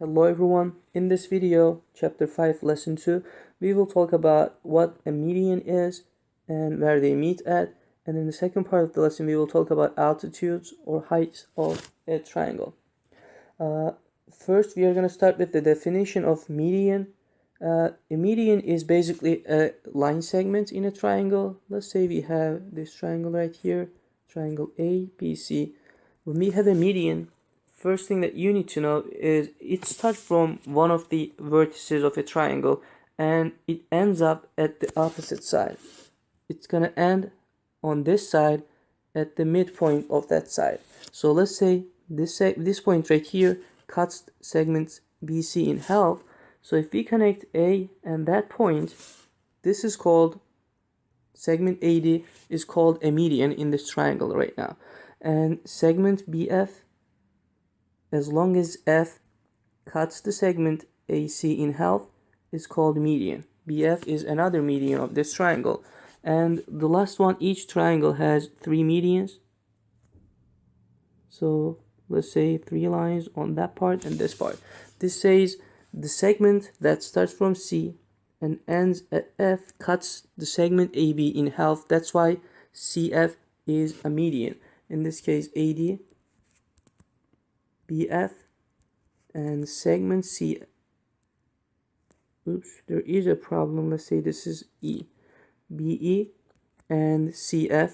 Hello everyone, in this video, chapter 5, lesson 2, we will talk about what a median is and where they meet at, and in the second part of the lesson we will talk about altitudes or heights of a triangle. First we are going to start with the definition of median. A median is basically a line segment in a triangle. Let's say we have this triangle right here, triangle ABC. When we have a median, first thing that you need to know is it starts from one of the vertices of a triangle and it ends up at the opposite side. It's going to end on this side at the midpoint of that side. So let's say this point right here cuts segments BC in half. So if we connect A and that point, this is called, segment AD is called a median in this triangle right now. And segment BF, as long as F cuts the segment AC in half, is called median. BF is another median of this triangle. And the last one, each triangle has 3 medians. So let's say 3 lines on that part and this part. This says the segment that starts from C and ends at F cuts the segment AB in half. That's why CF is a median. In this case, AD, BF, and segment C. Oops, there is a problem. Let's say this is E. BE and CF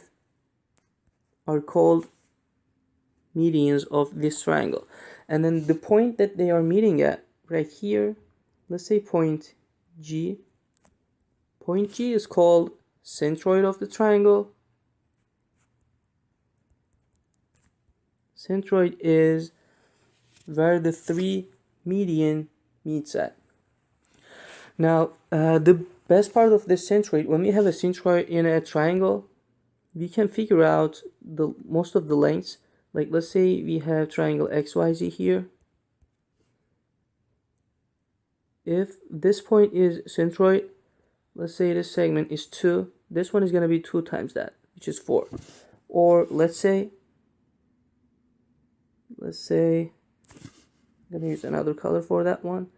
are called medians of this triangle. And then the point that they are meeting at right here, let's say point G. Point G is called centroid of the triangle. Centroid is where the 3 median meets at. Now, the best part of this centroid, when we have a centroid in a triangle, we can figure out the most of the lengths. Like let's say we have triangle XYZ here. If this point is centroid, let's say this segment is 2, this one is going to be 2 times that, which is 4. Or let's say I'm going to use another color for that one.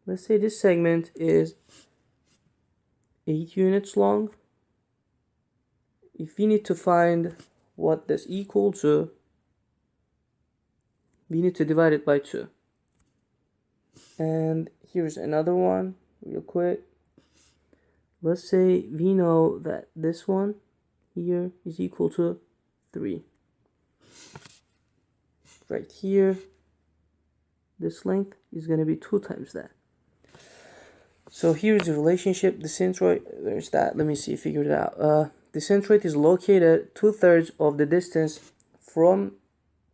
Let's say this segment is 8 units long. If we need to find what this equal to, we need to divide it by 2. And here's another one real quick. Let's say we know that this one here is equal to 3. Right here, this length is going to be 2 times that. So here's the relationship. The centroid, there's that. Let me see, figure it out. The centroid is located 2/3 of the distance from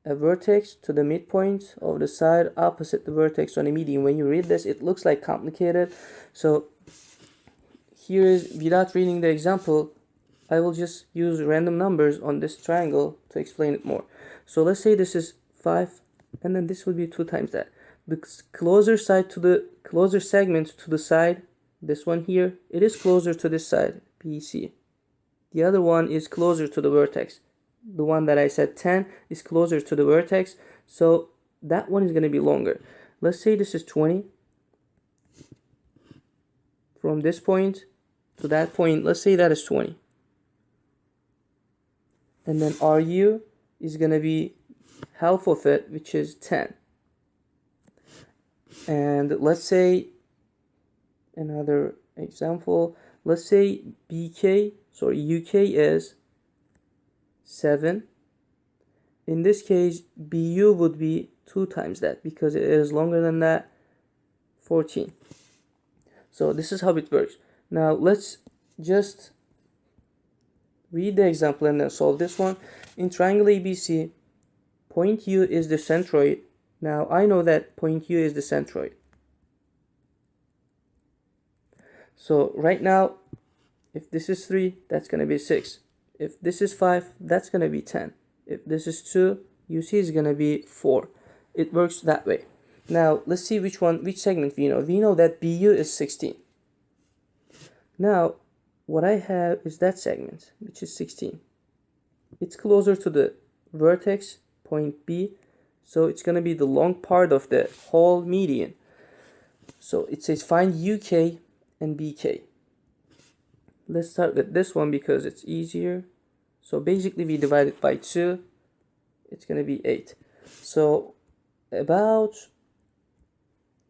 a vertex to the midpoint of the side opposite the vertex on a median. When you read this, it looks like complicated. So here is, without reading the example, I will just use random numbers on this triangle to explain it more. So let's say this is 5, and then this will be 2 times that. The closer segment to the side, this one here, it is closer to this side, BC. The other one is closer to the vertex. The one that I said 10 is closer to the vertex, so that one is going to be longer. Let's say this is 20. From this point to that point, let's say that is 20. And then RU is going to be half of it, which is 10. And let's say another example, let's say UK is 7. In this case, BU would be 2 times that because it is longer than that, 14. So this is how it works. Now let's just read the example and then solve this one. In triangle ABC, point U is the centroid. Now I know that point U is the centroid. So right now, if this is 3, that's going to be 6. If this is 5, that's going to be 10. If this is 2, UC is going to be 4. It works that way. Now let's see which segment we know. We know that BU is 16. Now what I have is that segment, which is 16. It's closer to the vertex, point B, So it's going to be the long part of the whole median. So it says find UK and BK. Let's start with this one because it's easier. So basically we divide it by 2. It's going to be 8. So about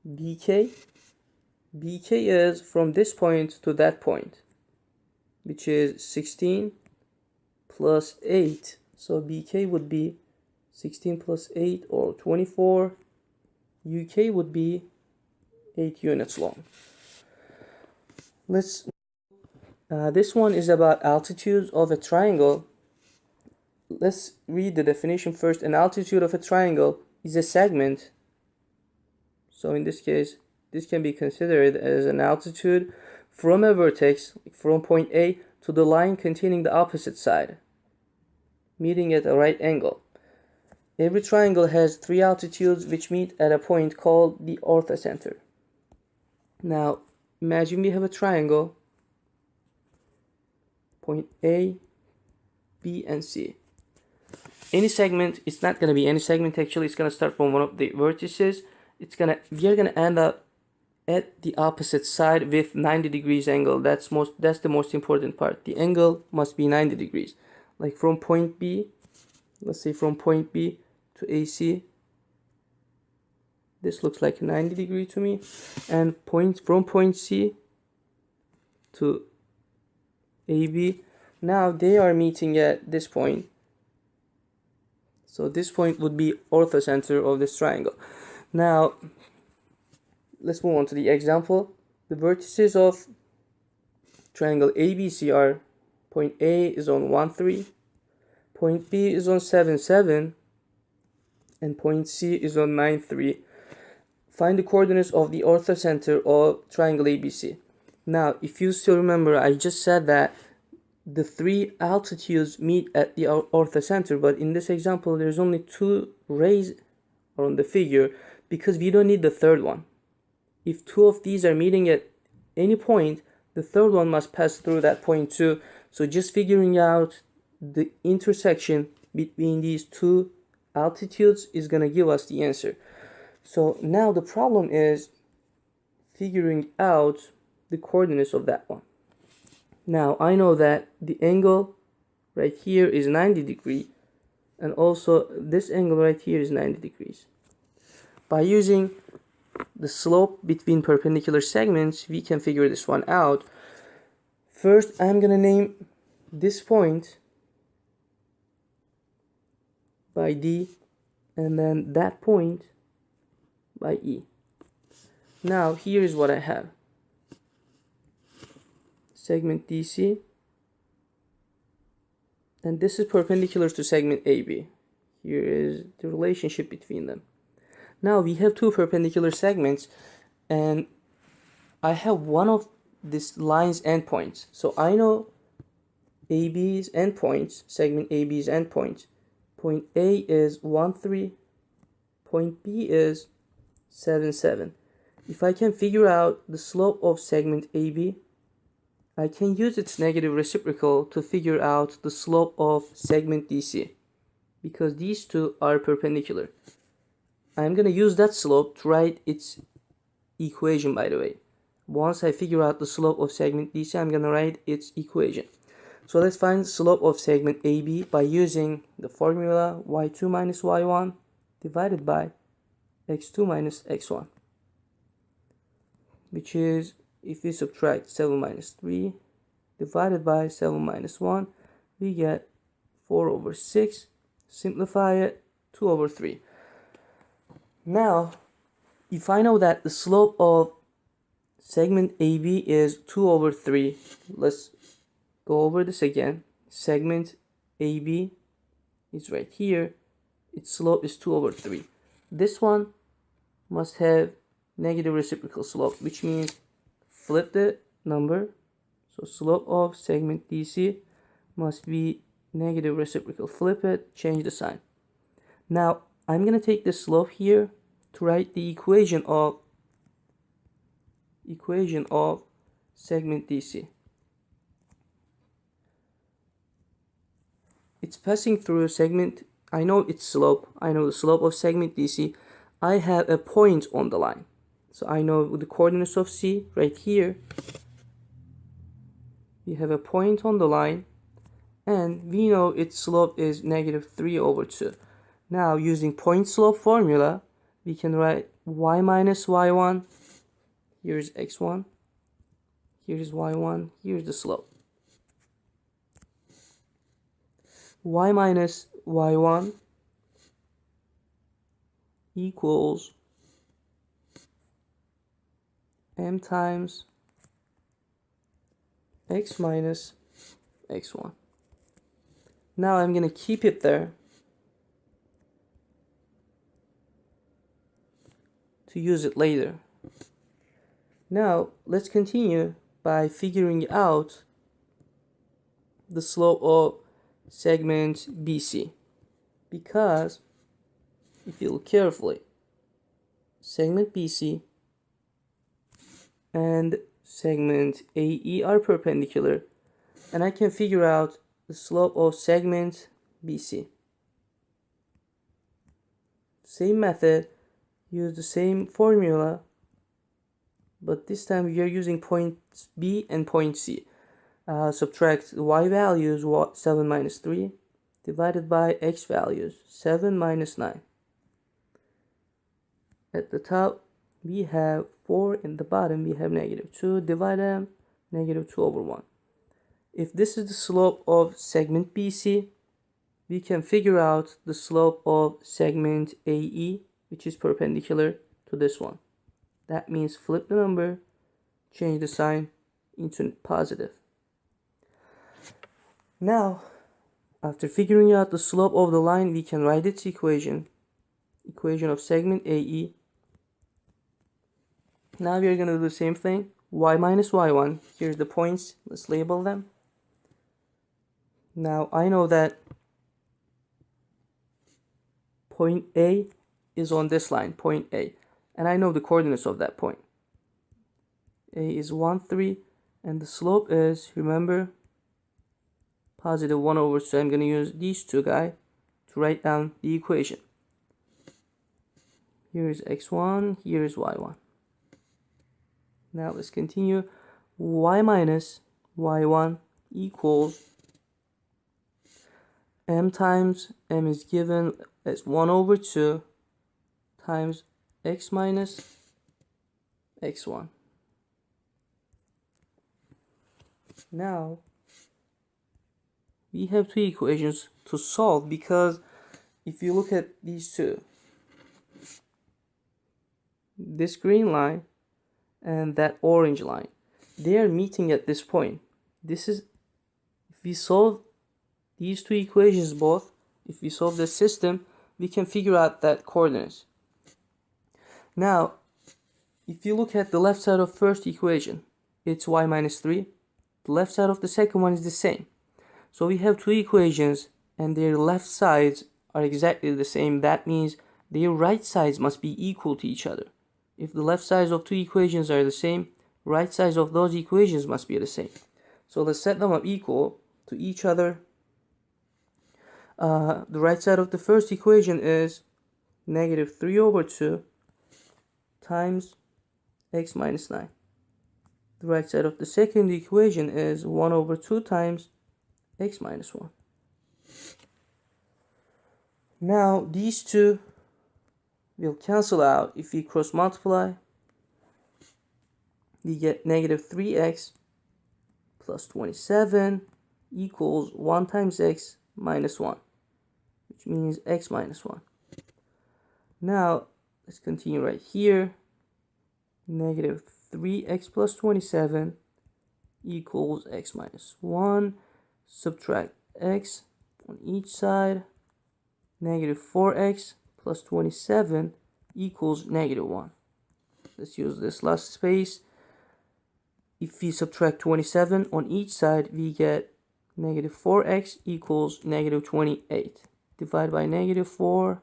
BK is from this point to that point, which is 16 plus 8. So BK would be 16 plus 8 or 24. UK would be 8 units long. This one is about altitudes of a triangle. Let's read the definition first. An altitude of a triangle is a segment. So in this case, this can be considered as an altitude from a vertex, from point A to the line containing the opposite side, meeting at a right angle. Every triangle has 3 altitudes which meet at a point called the orthocenter. Now, imagine we have a triangle, point A, B, and C. Any segment, it's not going to be any segment actually, it's going to start from one of the vertices. We are going to end up at the opposite side with 90 degrees angle. That's the most important part. The angle must be 90 degrees. Like from point B, let's say from point B to AC, this looks like 90 degree to me. And from point C to AB, now they are meeting at this point. So this point would be orthocenter of this triangle. Now, let's move on to the example. The vertices of triangle ABC are point A is on 1, 3, point B is on 7, 7, and point C is on 9, 3. Find the coordinates of the orthocenter of triangle ABC. Now, if you still remember, I just said that the 3 altitudes meet at the orthocenter, but in this example, there's only 2 rays on the figure because we don't need the third one. If 2 of these are meeting at any point, the third one must pass through that point too. So just figuring out the intersection between these 2 altitudes is going to give us the answer. So now the problem is figuring out the coordinates of that one. Now I know that the angle right here is 90 degrees, and also this angle right here is 90 degrees. By using the slope between perpendicular segments, we can figure this one out. First, I'm going to name this point by D, and then that point by E. Now, here is what I have. Segment DC, and this is perpendicular to segment AB. Here is the relationship between them. Now we have 2 perpendicular segments, and I have one of this line's endpoints. So I know AB's endpoints, segment AB's endpoints. Point A is 1, 3, point B is 7, 7. If I can figure out the slope of segment AB, I can use its negative reciprocal to figure out the slope of segment DC, because these 2 are perpendicular. I'm going to use that slope to write its equation, by the way. Once I figure out the slope of segment DC, I'm going to write its equation. So let's find the slope of segment AB by using the formula y2 minus y1 divided by x2 minus x1, which is, if we subtract 7 minus 3 divided by 7 minus 1, we get 4 over 6. Simplify it, 2 over 3. Now, if I know that the slope of segment AB is 2 over 3, let's go over this again. Segment AB is right here. Its slope is 2 over 3. This one must have negative reciprocal slope, which means flip the number. So slope of segment DC must be negative reciprocal. Flip it, change the sign. Now, I'm going to take the slope here to write the equation of segment DC. It's passing through segment I know its slope. I know the slope of segment BC. I have a point on the line. So I know the coordinates of C right here. We have a point on the line, and we know its slope is -3/2. Now, using point slope formula, we can write y minus y1. Here's x1. Here's y1. Here's the slope. Y minus y1 equals m times x minus x1. Now I'm going to keep it there to use it later. Now let's continue by figuring out the slope of segment BC, because if you look carefully, segment BC and segment AE are perpendicular, and I can figure out the slope of segment BC. Same method, use the same formula, but this time we are using point B and point C. Subtract y values, 7 minus 3, divided by x values, 7 minus 9. At the top, we have 4. In the bottom, we have -2. Divide them, -2/1. If this is the slope of segment BC, we can figure out the slope of segment AE, which is perpendicular to this one. That means flip the number, change the sign into positive. Now, after figuring out the slope of the line, we can write its equation of segment AE. Now we are going to do the same thing. Y minus y1. Here's the points. Let's label them. Now I know that point A is on this line, point A. And I know the coordinates of that point. A is 1, 3. And the slope is, remember, +1/2. So I'm going to use these two guys to write down the equation. Here is x1, here is y1. Now let's continue. Y minus y1 equals m times, m is given as 1/2 times x minus x1. Now we have two equations to solve, because if you look at these two, this green line and that orange line, they are meeting at this point. This is, if we solve these two equations both, if we solve this system, we can figure out that coordinates. Now, if you look at the left side of first equation, it's y minus 3. The left side of the second one is the same. So we have two equations and their left sides are exactly the same. That means their right sides must be equal to each other. If the left sides of two equations are the same, right sides of those equations must be the same. So let's set them up equal to each other. The right side of the first equation is -3/2 times x minus 9. The right side of the second equation is 1/2 times x minus 1. Now these two will cancel out. If we cross multiply, we get -3x plus 27 equals 1 times x minus 1, which means x minus 1. Now let's continue right here. -3x plus 27 equals x minus 1. Subtract x on each side. -4x plus 27 equals -1. Let's use this last space. If we subtract 27 on each side, we get -4x equals -28. Divide by -4,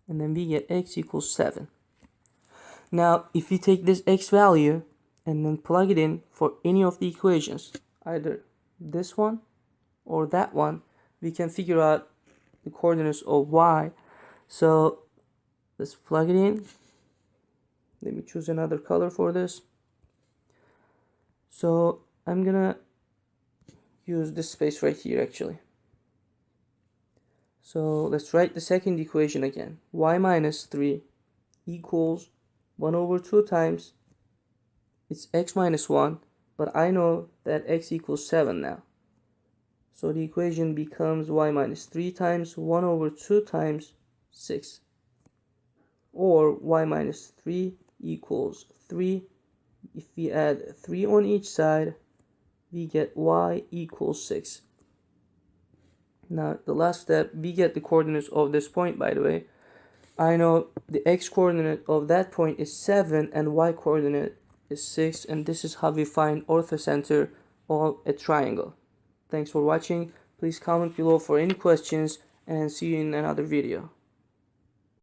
and then we get x equals 7. Now, if we take this x value and then plug it in for any of the equations, either this one or that one, we can figure out the coordinates of y. So let's plug it in. Let me choose another color for this. So I'm gonna use this space right here actually. So let's write the second equation again. Y minus 3 equals 1 over 2 times, it's x minus 1, but I know that x equals 7 now. So the equation becomes y minus 3 times 1 over 2 times 6. Or y minus 3 equals 3. If we add 3 on each side, we get y equals 6. Now the last step, we get the coordinates of this point, by the way. I know the x coordinate of that point is 7 and y coordinate is 6, and this is how we find orthocenter of a triangle. Thanks for watching. Please comment below for any questions, and see you in another video.